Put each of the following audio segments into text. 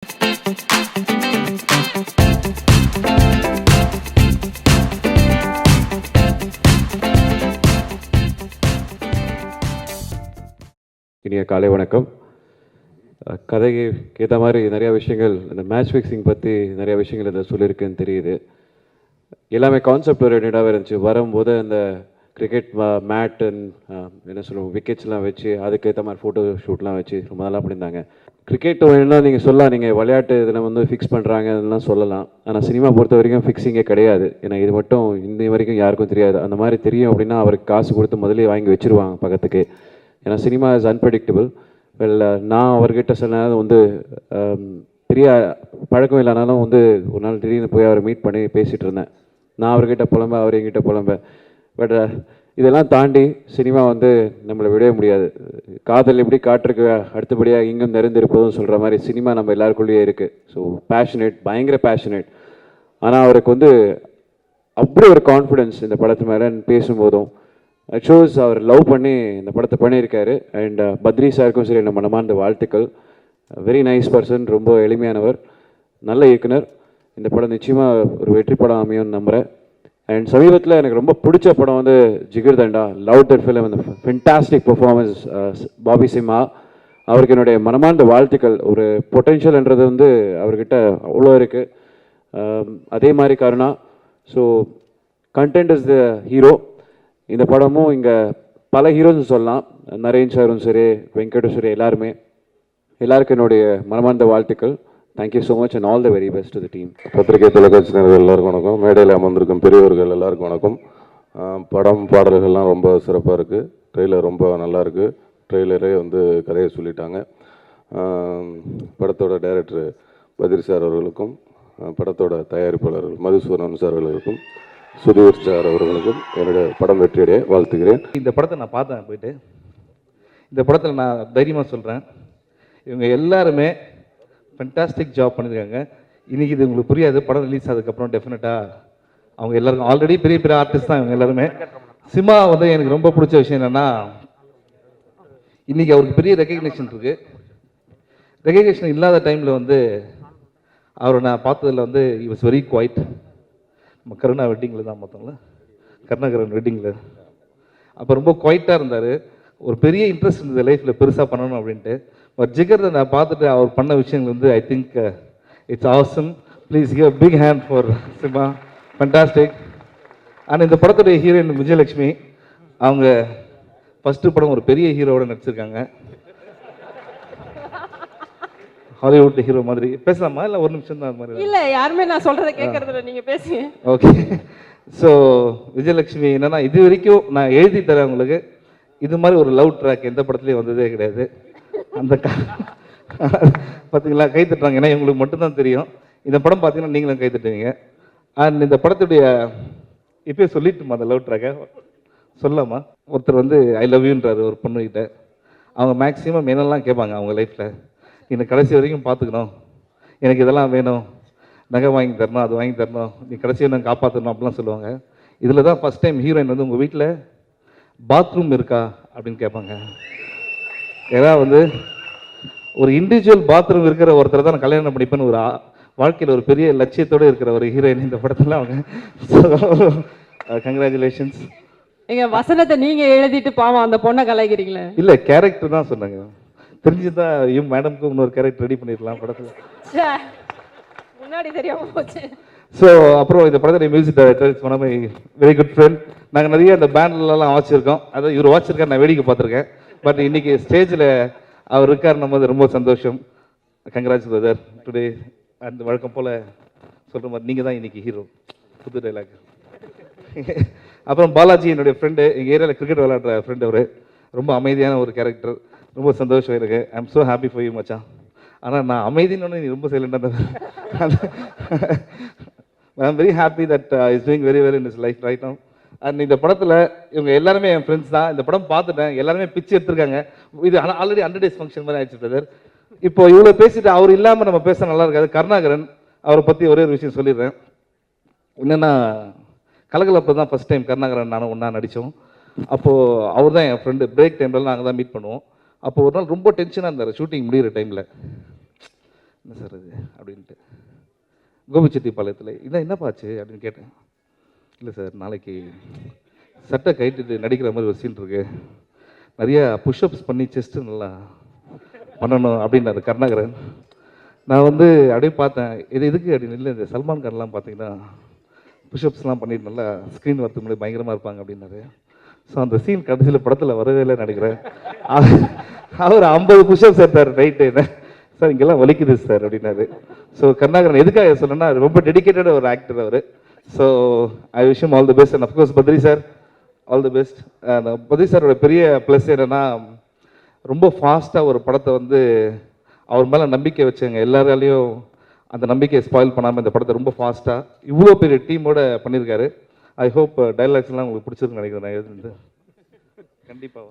இனிய காலை வணக்கம். கதைக்கு ஏற்ற மாதிரி நிறையா விஷயங்கள், இந்த மேட்ச் ஃபிக்ஸிங் பற்றி நிறையா விஷயங்கள் இதை சொல்லியிருக்குன்னு தெரியுது. எல்லாமே கான்செப்ட் ஓரியன்டாகவே இருந்துச்சு. வரும்போது அந்த கிரிக்கெட் மேட் என்ன சொல்லுவோம், விக்கெட்ஸ்லாம் வச்சு அதுக்கேற்ற மாதிரி ஃபோட்டோ ஷூட்லாம் வச்சு ரொம்ப நல்லா பண்ணியிருந்தாங்க. கிரிக்கெட் வேணும்னா நீங்கள் சொல்லலாம், நீங்கள் விளையாட்டு இதில் வந்து ஃபிக்ஸ் பண்ணுறாங்க அதெல்லாம் சொல்லலாம். ஆனால் சினிமா பொறுத்த வரைக்கும் ஃபிக்ஸிங்கே கிடையாது. ஏன்னா இது மட்டும் இந்த வரைக்கும் யாருக்கும் தெரியாது. அந்த மாதிரி தெரியும் அப்படின்னா அவருக்கு காசு கொடுத்து முதலே வாங்கி வச்சுருவாங்க பக்கத்துக்கு. ஏன்னா சினிமா இஸ் அன்பிரடிக்டபிள். நான் அவர்கிட்ட சொன்னது வந்து பெரிய பழக்கம் இல்லைனாலும் வந்து ஒரு நாள் திடீர்னு போய் அவரை மீட் பண்ணி பேசிகிட்டு இருந்தேன். நான் அவர்கிட்ட புலம்ப, அவர் எங்கிட்ட புலம்ப. பட் இதெல்லாம் தாண்டி சினிமா வந்து நம்மளை விடவே முடியாது. காதல் எப்படி காற்றுக்கு அடுத்தபடியாக இங்கும் நிறைந்திருப்பதும் சொல்கிற மாதிரி சினிமா நம்ம எல்லாருக்குள்ளேயே இருக்குது. ஸோ பேஷனேட், பயங்கர பேஷனேட். ஆனால் அவருக்கு வந்து அப்படி ஒரு கான்ஃபிடென்ஸ் இந்த படத்து மேலே பேசும்போதும் ஷோஸ் அவர் லவ் பண்ணி இந்த படத்தை பண்ணியிருக்காரு. அண்ட் பத்ரி சாருக்கும் சரி நம்ம மனமார்ந்த வாழ்த்துக்கள். வெரி நைஸ் பர்சன், ரொம்ப எளிமையானவர், நல்ல இயக்குனர். இந்த படம் நிச்சயமாக ஒரு வெற்றி படம் அமையும்னு நம்புகிறேன். அண்ட் சமீபத்தில் எனக்கு ரொம்ப பிடிச்ச படம் வந்து ஜிகர்தண்டா. லவ் தட் ஃபிலிம், அந்த ஃபென்டாஸ்டிக் பர்ஃபார்மன்ஸ் பாபி சிம்ஹா. அவருக்கு என்னுடைய மனமார்ந்த வாழ்த்துக்கள். ஒரு பொட்டென்ஷியல்ன்றது வந்து அவர்கிட்ட அவ்வளோ இருக்குது. அதே மாதிரி Karuna. So content is the hero. இந்த படமும் இங்கே பல ஹீரோஸ் சொல்லலாம், நரேன் சாரும் சரி, வெங்கடும் சரி, எல்லாருக்கும் என்னுடைய மனமார்ந்த வாழ்த்துக்கள். Thank you so much and all the very best to the team. பத்திரிகை தொலைக்காட்சியினர்கள் எல்லாருக்கும் வணக்கம். மேடையில் அமர்ந்திருக்கும் பெரியவர்கள் எல்லாருக்கும் வணக்கம். படம் பாடல்கள்லாம் ரொம்ப சிறப்பாக இருக்குது. ட்ரெய்லர் ரொம்ப நல்லா இருக்குது. ட்ரெய்லரே வந்து கதையை சொல்லிட்டாங்க. படத்தோட டைரக்டர் பத்ரி சார் அவர்களுக்கும், படத்தோட தயாரிப்பாளர்கள் மதுசூதனன் சார் அவர்களுக்கும், சுதீர் சார் அவர்களுக்கும் என்னுடைய படம் வெற்றியடைய வாழ்த்துக்கிறேன். இந்த படத்தை நான் பார்த்தேன் போயிட்டு. இந்த படத்தில் நான் தைரியமாக சொல்கிறேன், இவங்க எல்லாருமே ஃபென்டாஸ்டிக் ஜாப் பண்ணியிருக்காங்க. இன்றைக்கி இது உங்களுக்கு புரியாது, படம் ரிலீஸ் ஆனதுக்கப்புறம் டெஃபினட்டாக அவங்க எல்லாருக்கும் ஆல்ரெடி பெரிய பெரிய ஆர்டிஸ்ட் தான் இவங்க எல்லாருமே. சினிமா வந்து எனக்கு ரொம்ப பிடிச்ச விஷயம் என்னென்னா, இன்றைக்கி அவருக்கு பெரிய ரெக்கக்னேஷன் இருக்குது. ரெக்கக்னேஷன் இல்லாத டைமில் வந்து அவரை நான் பார்த்ததில் வந்து இ வாஸ் வெரி குவைட். நம்ம கருணா வெட்டிங்கில் தான் பார்த்தோம்ல, கருணாகரன் வெட்டிங்கில். அப்போ ரொம்ப குவைட்டாக இருந்தார். ஒரு பெரிய இன்ட்ரெஸ்ட் இருந்தது லைஃப்பில் பெருசாக பண்ணணும் அப்படின்ட்டு. பட் ஜிகர்தை நான் பார்த்துட்டு அவர் பண்ண விஷயங்கள் வந்து I think it's awesome. Please give big hand for Simha. Fantastic. ஆனால் இந்த படத்துடைய ஹீரோயின் விஜயலட்சுமி, அவங்க ஃபஸ்ட்டு படம் ஒரு பெரிய ஹீரோவோட நடிச்சிருக்காங்க. ஹாலிவுட் ஹீரோ மாதிரி. பேசலாமா இல்லை ஒரு நிமிஷம் தான் மாதிரி? இல்லை, யாருமே நான் சொல்கிறத கேட்கறதில்ல, நீங்கள் பேசுங்க. ஓகே. ஸோ விஜயலட்சுமி என்னென்னா, இது வரைக்கும் நான் எழுதி தரேன் உங்களுக்கு, இது மாதிரி ஒரு லவ் ட்ராக் எந்த படத்துலையும் வந்ததே கிடையாது. அந்த பார்த்தீங்களா, கை தட்டுறாங்க. ஏன்னா இவங்களுக்கு மட்டும்தான் தெரியும். இந்த படம் பார்த்தீங்கன்னா நீங்களும் கை தட்டுவீங்க. அண்ட் இந்த படத்துடைய இப்போயே சொல்லிட்டுமா அந்த லவ் ட்ராக்கை சொல்லாமா? ஒருத்தர் வந்து ஐ லவ் யூன்றாரு ஒரு பொண்ணுக்கிட்ட. அவங்க மேக்ஸிமம் என்னெல்லாம் கேட்பாங்க அவங்க லைஃப்பில், என்னை கடைசி வரைக்கும் பார்த்துக்கணும், எனக்கு இதெல்லாம் வேணும், நகை வாங்கி தரணும், அது வாங்கி தரணும், நீ கடைசியை நான் காப்பாற்றணும் அப்படிலாம் சொல்லுவாங்க. இதில் தான் ஃபஸ்ட் டைம் ஹீரோயின் வந்து உங்கள் வீட்டில் பாத்ரூம் இருக்கா அப்படின்னு கேட்பாங்க. ஏன்னா வந்து ஒரு இண்டிவிஜுவல் பாத்ரூம் இருக்கிற ஒருத்தரை தான் நான் கல்யாணம் பண்ணிப்பேன்னு ஒரு வாழ்க்கையில் ஒரு பெரிய லட்சியத்தோடு இருக்கிற ஒரு ஹீரோயின் இந்த படத்தில் அவங்க. கங்க்ராச்சுலேஷன்ஸ். எங்க வசனத்தை நீங்க எழுதிட்டு பாவம் அந்த பொண்ணை கலாய்க்கிறீங்களே? இல்லை, கேரக்டர் தான் சொன்னாங்க. தெரிஞ்சுதான் இவன் மேடம்க்கு இன்னொரு கேரக்டர் ரெடி பண்ணிடலாம் படத்தில். முன்னாடி தெரியாம போச்சு. ஸோ அப்புறம் இந்த படத்துடைய music director is one of my very good friend. நாங்கள் நிறைய இந்த பேண்ட்லலாம் வாசிச்சிருக்கோம். அதாவது இவர் வாசிச்சிருக்காரு, நான் வேடிக்கை பார்த்துருக்கேன். பட் இன்னைக்கு ஸ்டேஜில் அவர் இருக்காருன்னும் போது ரொம்ப சந்தோஷம். Congrats brother today. அந்த வழக்கம் போல் சொல்கிற மாதிரி நீங்கள் தான் இன்னைக்கு ஹீரோ. புது டைலாக். அப்புறம் பாலாஜி என்னுடைய ஃப்ரெண்டு, எங்கள் ஏரியாவில் கிரிக்கெட் விளையாடுற ஃப்ரெண்டு. அவர் ரொம்ப அமைதியான ஒரு கேரக்டர். ரொம்ப சந்தோஷம் எனக்கு. I am so happy for you மச்சான். ஆனால் நான் அமைதின்னு நீ ரொம்ப சைலண்டாக I am very happy that is doing very well in is life right now. And இந்த படத்தில் இவங்க எல்லாருமே என் ஃப்ரெண்ட்ஸ் தான். இந்த படம் பார்த்துட்டேன், எல்லாருமே பிச்சு எடுத்திருக்காங்க. இது ஆல்ரெடி 100 days ஃபங்க்ஷன் மாதிரி ஆயிடுச்சு பிரதர். இப்போ இவ்வளோ பேசிட்டு அவர் இல்லாமல் நம்ம பேச நல்லா இருக்காது. கருணாகரன் அவரை பற்றி ஒரே ஒரு விஷயம் சொல்லிடுறேன். என்னென்னா, கலகலப்பு தான் ஃபஸ்ட் டைம் கருணாகரன் நானும் ஒன்றா நடித்தோம். அப்போது அவர் தான் என் ஃப்ரெண்டு. பிரேக் டைம்லலாம் நாங்கள் தான் மீட் பண்ணுவோம். அப்போ ஒரு நாள் ரொம்ப டென்ஷனாக இருந்தார் ஷூட்டிங் முடிகிற டைமில். என்ன சார் இது அப்படின்ட்டு. கோபிச்செட்டிப்பாளையத்தில் இதான் என்னப்பாச்சு அப்படின்னு கேட்டேன். இல்லை சார், நாளைக்கு சட்டை கைட்டுட்டு நடிக்கிற மாதிரி ஒரு சீன் இருக்கு, நிறையா புஷ்அப்ஸ் பண்ணி செஸ்ட்டு நல்லா பண்ணணும் அப்படின்னாரு கருணாகரன். நான் வந்து அப்படியே பார்த்தேன், இது எதுக்கு அப்படின்னு. இல்லை, இந்த சல்மான் கான்லாம் பார்த்தீங்கன்னா புஷ்அப்ஸ்லாம் பண்ணிட்டு நல்லா ஸ்க்ரீன் வரதுக்கு முன்னாடி பயங்கரமாக இருப்பாங்க அப்படின்னாரு. ஸோ அந்த சீன் கடைசியில் படத்தில் வரவே இல்லை நினைக்கிறேன். அவர் 50 புஷ்அப்ஸ் எடுத்தார் ரைட்டு. என்ன சார் இங்கெல்லாம் வலிக்குது சார் அப்படின்னாரு. ஸோ கருணாகரன் எதுக்காக சொன்னேன்னா ரொம்ப டெடிக்கேட்டட் ஒரு ஆக்டர் அவர். So I wish him all the best. And of course Badri sir all the best. Badri சாரோட பெரிய ப்ளஸ் என்னென்னா ரொம்ப ஃபாஸ்ட்டாக ஒரு படத்தை வந்து அவர் மேலே நம்பிக்கை வச்சுங்க எல்லாராலையும் அந்த நம்பிக்கையை ஸ்பாயில் பண்ணாமல் இந்த படத்தை ரொம்ப ஃபாஸ்ட்டாக இவ்வளோ பெரிய டீமோட பண்ணியிருக்காரு. ஐ ஹோப் டைலாக்ஸ்லாம் உங்களுக்கு பிடிச்சிருக்குன்னு நினைக்கிறேன். நான் எழுதுனது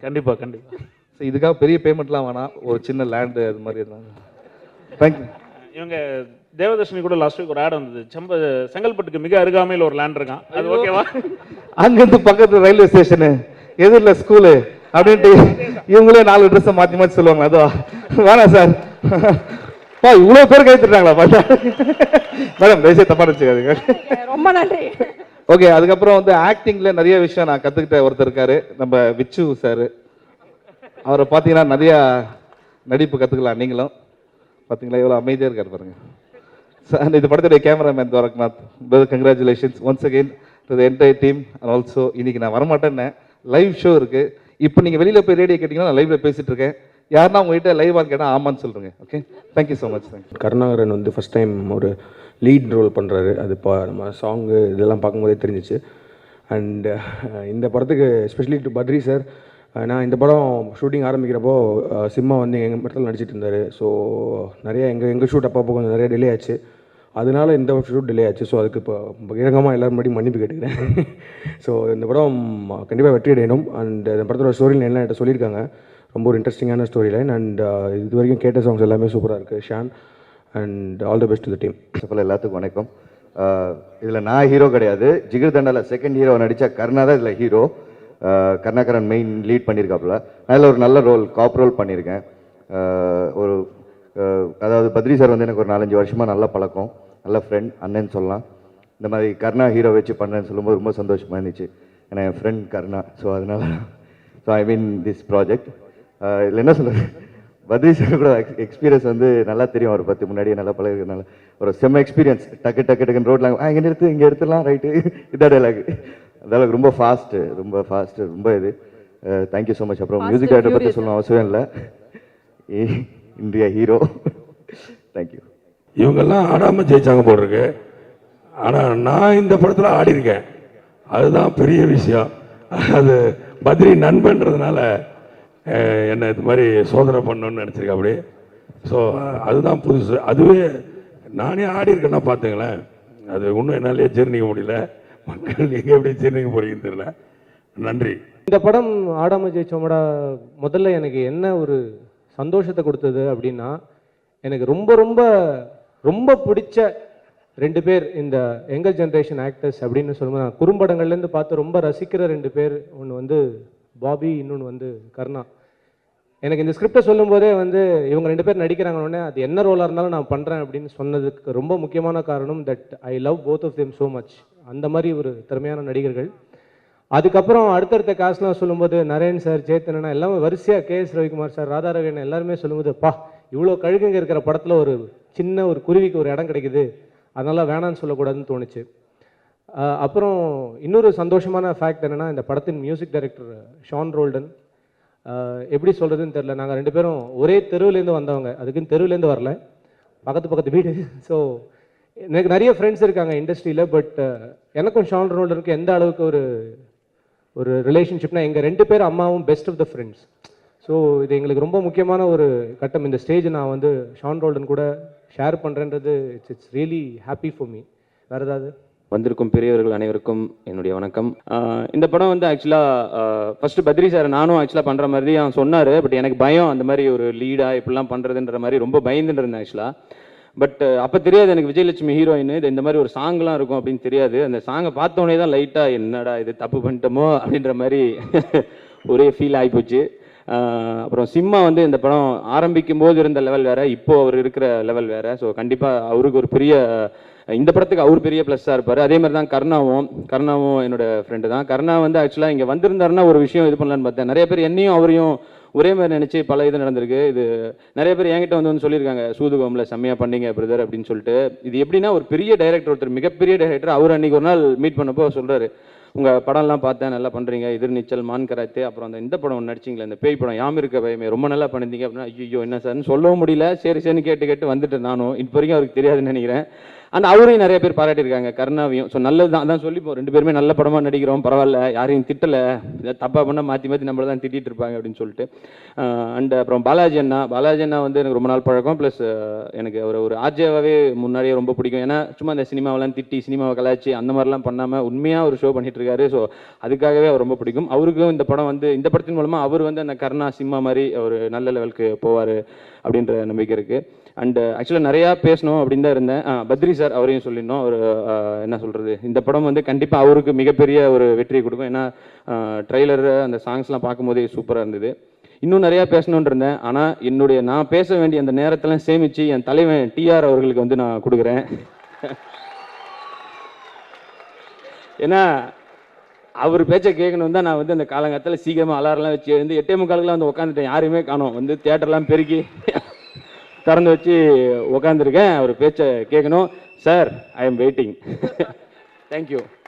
கண்டிப்பாக. ஸோ இதுக்காக பெரிய பேமெண்ட்லாம் வேணாம், ஒரு சின்ன லேண்டு அது மாதிரி இருந்தாங்க. தேங்க்யூ. இவங்க தேவதர்ஷினி கூட லாஸ்ட் வீக் ஒரு ஆட் வந்தது, செங்கல்பட்டுக்கு மிக அருகாமையில் ஒரு லேண்ட் இருக்கான், அது ஓகேவா? அங்கேருந்து பக்கத்து ரயில்வே ஸ்டேஷனு எதிரில் ஸ்கூலு அப்படின்ட்டு இவங்களே 4 ட்ரெஸ்ஸை மாற்றி மாற்றி சொல்லுவாங்க. அதுவா வேணாம் சார். பா இவ்வளோ பேர் கைத்துட்டாங்களா பாட்டா? மேடம் தயவுசெய்து தப்பா நினச்சிக்காதுங்க. ரொம்ப நன்றி. ஓகே, அதுக்கப்புறம் வந்து ஆக்டிங்கில் நிறைய விஷயம் நான் கற்றுக்கிட்ட ஒருத்தர் இருக்காரு, நம்ம விச்சு சார். அவரை பார்த்தீங்கன்னா நிறையா நடிப்பு கற்றுக்கலாம். நீங்களும் பார்த்தீங்களா எவ்வளோ அமைதியாக இருக்கார் பாருங்க. சார் இந்த படத்துடைய cameraman Dwarkanath, congratulations once again to the entire team. And also இன்னைக்கு நான் வரமாட்டேன்னு லைவ் ஷோ இருக்குது. இப்போ நீங்கள் வெளியில் போய் ரேடியோ கேட்டிங்கன்னா நான் லைவில் பேசிகிட்டு இருக்கேன். யாருன்னா உங்ககிட்ட லைவான்னு கேட்டால் ஆமான்னு சொல்லுங்கள். Okay, thank you so much. Thank you. Karunakaran வந்து ஃபஸ்ட் டைம் ஒரு லீட் ரோல் பண்ணுறாரு. அது இப்போ நம்ம சாங்கு இதெல்லாம் பார்க்கும்போதே தெரிஞ்சிச்சு. அண்ட் இந்த படத்துக்கு எஸ்பெஷலி டு பத்ரி சார், நான் இந்த படம் ஷூட்டிங் ஆரம்பிக்கிறப்போ சிம்மா வந்து எங்கள் இடத்துல நடிச்சிட்டு இருந்தார். ஸோ நிறைய எங்கள் ஷூட் அப்பப்போ கொஞ்சம் நிறைய டிலே ஆச்சு. அதனால இந்த ஷூட் டிலே ஆச்சு. ஸோ அதுக்கு இப்போ பகிரங்கமாக எல்லோரும் முன்னாடி மன்னிப்பு கேட்டுக்கிறேன். ஸோ இந்த படம் கண்டிப்பாக வெற்றி அடையணும். அண்ட் இந்த படத்தோட ஸ்டோரி லைன் என்கிட்ட சொல்லியிருக்காங்க, ரொம்ப ஒரு இன்ட்ரெஸ்டிங்கான ஸ்டோரி லைன். அண்ட் இது வரைக்கும் கேட்ட சாங்ஸ் எல்லாமே சூப்பராக இருக்குது. Shaan and all the best to the team. எல்லாத்துக்கும் வணக்கம். இதில் நான் ஹீரோ கிடையாது, ஜிகிர் தண்டால செகண்ட் ஹீரோ நடித்த கருணா தான் இதில் ஹீரோ. கருணாகரன் மெயின் லீட் பண்ணியிருக்காப்புல. அதில் ஒரு நல்ல ரோல் காப் ரோல் பண்ணியிருக்கேன். ஒரு அதாவது பத்ரி சார் வந்து எனக்கு ஒரு 4-5 வருஷமாக நல்ல பழக்கம், நல்ல ஃப்ரெண்ட், அண்ணன் சொல்லலாம். இந்த மாதிரி கருணா ஹீரோ வச்சு பண்ணேன்னு சொல்லும்போது ரொம்ப சந்தோஷமாக இருந்துச்சு. ஏன்னா என் ஃப்ரெண்ட் கருணா. ஸோ அதனால் ஐ மீன் திஸ் ப்ராஜெக்ட். இதில் என்ன சொல்கிறது, பத்ரி சார் கூட எக்ஸ்பீரியன்ஸ் வந்து நல்லா தெரியும். அவர் பற்றி முன்னாடியே நல்லா பழகிறதுனால ஒரு செம்ம எக்ஸ்பீரியன்ஸ். டக்குன்னு ரோட்லாம் இங்கே நிறுத்து, இங்கே எடுத்துடலாம், ரைட்டு, இதான் டைலாக். அதெல்லாம் ரொம்ப ஃபாஸ்ட்டு, ரொம்ப இது. Thank you so much. அப்புறம் மியூசிக் டைரக்டர் பற்றி சொல்லணும் அவசியம் இல்லை, இந்தியா ஹீரோ. தேங்க்யூ. இவங்கெல்லாம் ஆடாமல் ஜெயிச்சாங்க போட்டிருக்கு. ஆனால் நான் இந்த படத்தில் ஆடிருக்கேன், அதுதான் பெரிய விஷயம். அது பத்ரி நண்பன்றதுனால என்னை இது மாதிரி சோதனை பண்ணணும்னு நினச்சிருக்கேன் அப்படி. ஸோ அதுதான் புதுசு. அதுவே நானே ஆடிருக்கேன்னா பார்த்துங்களேன், அது இன்னும் என்னாலே ஜீர்ணிக்க முடியல. மக்கள் நீங்கள் எப்படி ஜீர்ணிக்க போறீங்கன்னு தெரியல. நன்றி. இந்த படம் ஆடாம ஜெயிச்சோமடா முதல்ல எனக்கு என்ன ஒரு சந்தோஷத்தை கொடுத்தது அப்படின்னா, எனக்கு ரொம்ப ரொம்ப ரொம்ப பிடிச்ச 2 பேர் இந்த யங்கர் ஜென்ரேஷன் ஆக்டர்ஸ் அப்படின்னு சொல்லும்போது, நான் குறும்படங்கள்லேருந்து பார்த்து ரொம்ப ரசிக்கிற 2 பேர். ஒன்று வந்து பாபி, இன்னொன்று வந்து கருணா. எனக்கு இந்த ஸ்கிரிப்டை சொல்லும் போதே வந்து இவங்க 2 பேர் நடிக்கிறாங்கன்னொடனே அது என்ன ரோலாக இருந்தாலும் நான் பண்ணுறேன் அப்படின்னு சொன்னதுக்கு ரொம்ப முக்கியமான காரணம் that I love both of them so much. அந்த மாதிரி ஒரு திறமையான நடிகர்கள். அதுக்கப்புறம் அடுத்தடுத்த காசுலாம் சொல்லும்போது நரேன் சார், சேத்தனா எல்லாமே வரிசையாக, கேஎஸ் ரவிக்குமார் சார், ராதா ரவியன் எல்லாருமே சொல்லும்போது, பா இவ்வளோ கழுகுங்க இருக்கிற படத்தில் ஒரு சின்ன ஒரு குருவிக்கு ஒரு இடம் கிடைக்குது, அதனால வேணான்னு சொல்லக்கூடாதுன்னு தோணுச்சு. அப்புறம் இன்னொரு சந்தோஷமான ஃபேக்ட் என்னென்னா, இந்த படத்தின் மியூசிக் டைரக்டர் ஷான் ரோல்டன். எப்படி சொல்கிறதுன்னு தெரில, நாங்கள் 2 பேரும் ஒரே தெருவுலேருந்து வந்தவங்க, அதுக்குன்னு தெருவுலேருந்து வரல, பக்கத்து வீடு. ஸோ எனக்கு நிறைய ஃப்ரெண்ட்ஸ் இருக்காங்க இண்டஸ்ட்ரியில். பட் எனக்கும் ஷான் ரோல்டனுக்கு எந்த அளவுக்கு ஒரு ரிலேஷன்ஷிப்னா, எங்கள் 2 பேர் அம்மாவும் best of the friends. So இது எங்களுக்கு ரொம்ப முக்கியமான ஒரு கட்டம். இந்த ஸ்டேஜ் நான் வந்து ஷான் ரோல்டன் கூட ஷேர் பண்ணுறேன்றது it's really happy for me. வேறு ஏதாவது? வந்திருக்கும் பெரியவர்கள் அனைவருக்கும் என்னுடைய வணக்கம். இந்த படம் வந்து ஆக்சுவலாக ஃபஸ்ட்டு பத்ரி சார் நானும் ஆக்சுவலாக பண்ணுற மாதிரி அவன் சொன்னார். பட் எனக்கு பயம், அந்த மாதிரி ஒரு லீடாக இப்படிலாம் பண்ணுறதுன்ற மாதிரி ரொம்ப பயந்துட்டு இருந்தேன் ஆக்சுவலாக. பட் அப்போ தெரியாது எனக்கு விஜயலட்சுமி ஹீரோயின், இது இந்த மாதிரி ஒரு சாங்லாம் இருக்கும் அப்படின்னு தெரியாது. அந்த சாங்கை பார்த்தோன்னே தான் லைட்டாக என்னடா இது தப்பு பண்ணிட்டோமோ அப்படின்ற மாதிரி ஒரே ஃபீல் ஆகிப்போச்சு. அப்புறம் சிம்மா வந்து இந்த படம் ஆரம்பிக்கும் போது இருந்த லெவல் வேறு, இப்போ அவர் இருக்கிற லெவல் வேறு. ஸோ கண்டிப்பாக அவருக்கு ஒரு பெரிய, இந்த படத்துக்கு அவர் பெரிய ப்ளஸ்ஸாக இருப்பார். அதே மாதிரி தான் கருணாவும் என்னோட ஃப்ரெண்டு தான். கருணா வந்து ஆக்சுவலாக இங்கே வந்திருந்தாருன்னா ஒரு விஷயம் இது பண்ணலான்னு பார்த்தேன். நிறைய பேர் என்னையும் அவரையும் ஒரே மாதிரி நினச்சி பல இது நடந்திருக்கு. இது நிறைய பேர் என்கிட்ட வந்து சொல்லியிருக்காங்க, சூதுகோமில் செம்மையாக பண்ணீங்க பிரதர் அப்படின்னு சொல்லிட்டு. இது எப்படின்னா ஒரு பெரிய டைரக்டர், ஒருத்தர் மிகப்பெரிய டைரக்டர், அவர் அன்றைக்கி ஒரு நாள் மீட் பண்ணப்போ சொல்கிறாரு, உங்கள் படம்லாம் பார்த்தேன், நல்லா பண்ணுறீங்க, எதிர்நீச்சல், மான் கராத்தே, அப்புறம் இந்த படம் ஒன்று நடிச்சிங்களே, இந்த பேய் படம் யாம் இருக்க பயமே, ரொம்ப நல்லா பண்ணியிருந்தீங்க அப்படின்னா, ஐயோ என்ன சார்னு சொல்லவும் முடியல. சரின்னு கேட்டு வந்துட்டேன் நானும். இப்போ வரைக்கும் அவருக்கு தெரியாதுன்னு நினைக்கிறேன். அந்த அவரையும் நிறைய பேர் பாராட்டியிருக்காங்க, கருணாவையும். ஸோ நல்லது தான், அதான் சொல்லிப்போம், 2 பேருமே நல்ல படமாக நடிக்கிறோம், பரவாயில்ல, யாரையும் திட்டலை, தப்பாக பண்ணால் மாற்றி நம்மளை தான் திட்டிகிட்டு இருப்பாங்க அப்படின்னு சொல்லிட்டு. அண்ட் அப்புறம் பாலாஜி அண்ணா வந்து எனக்கு ரொம்ப நாள் பழக்கம். ப்ளஸ் எனக்கு அவர் ஒரு ஆர்ஜேவாகவே முன்னாடியே ரொம்ப பிடிக்கும். ஏன்னா சும்மா அந்த சினிமாவெல்லாம் திட்டி, சினிமாவை கலாய்ச்சி அந்த மாதிரிலாம் பண்ணாமல் உண்மையாக ஒரு ஷோ பண்ணிட்டு இருக்காரு. ஸோ அதுக்காகவே அவர் ரொம்ப பிடிக்கும். அவருக்கும் இந்த படம் வந்து, இந்த படத்தின் மூலமாக அவர் வந்து அந்த கருணா சிம்மா மாதிரி ஒரு நல்ல லெவலுக்கு போவார் அப்படின்ற நம்பிக்கை இருக்குது. அண்டு ஆக்சுவலாக நிறையா பேசணும் அப்படின்னு தான் இருந்தேன். பத்ரி சார் அவரையும் சொல்லிடணும். அவர் என்ன சொல்கிறது, இந்த படம் வந்து கண்டிப்பாக அவருக்கு மிகப்பெரிய ஒரு வெற்றியை கொடுக்கும். ஏன்னா ட்ரெய்லர், அந்த சாங்ஸ்லாம் பார்க்கும்போதே சூப்பராக இருந்தது. இன்னும் நிறையா பேசணுன்னு இருந்தேன். ஆனால் நான் பேச வேண்டிய அந்த நேரத்தெல்லாம் சேமித்து என் தலைவன் டிஆர் அவர்களுக்கு வந்து நான் கொடுக்குறேன். ஏன்னா அவர் பேச்சை கேட்கணும் தான் நான் வந்து அந்த காலங்காலத்தில் சீக்கிரமாக அலாரெலாம் வச்சு எழுந்து 8:45 வந்து உட்காந்துட்டேன். யாருமே காணோம். வந்து தியேட்டர்லாம் பெருக்கி திறந்து வச்சு உட்காந்துருக்கேன். அவர் பேச்சை கேட்கணும். Sir, I am waiting. Thank you.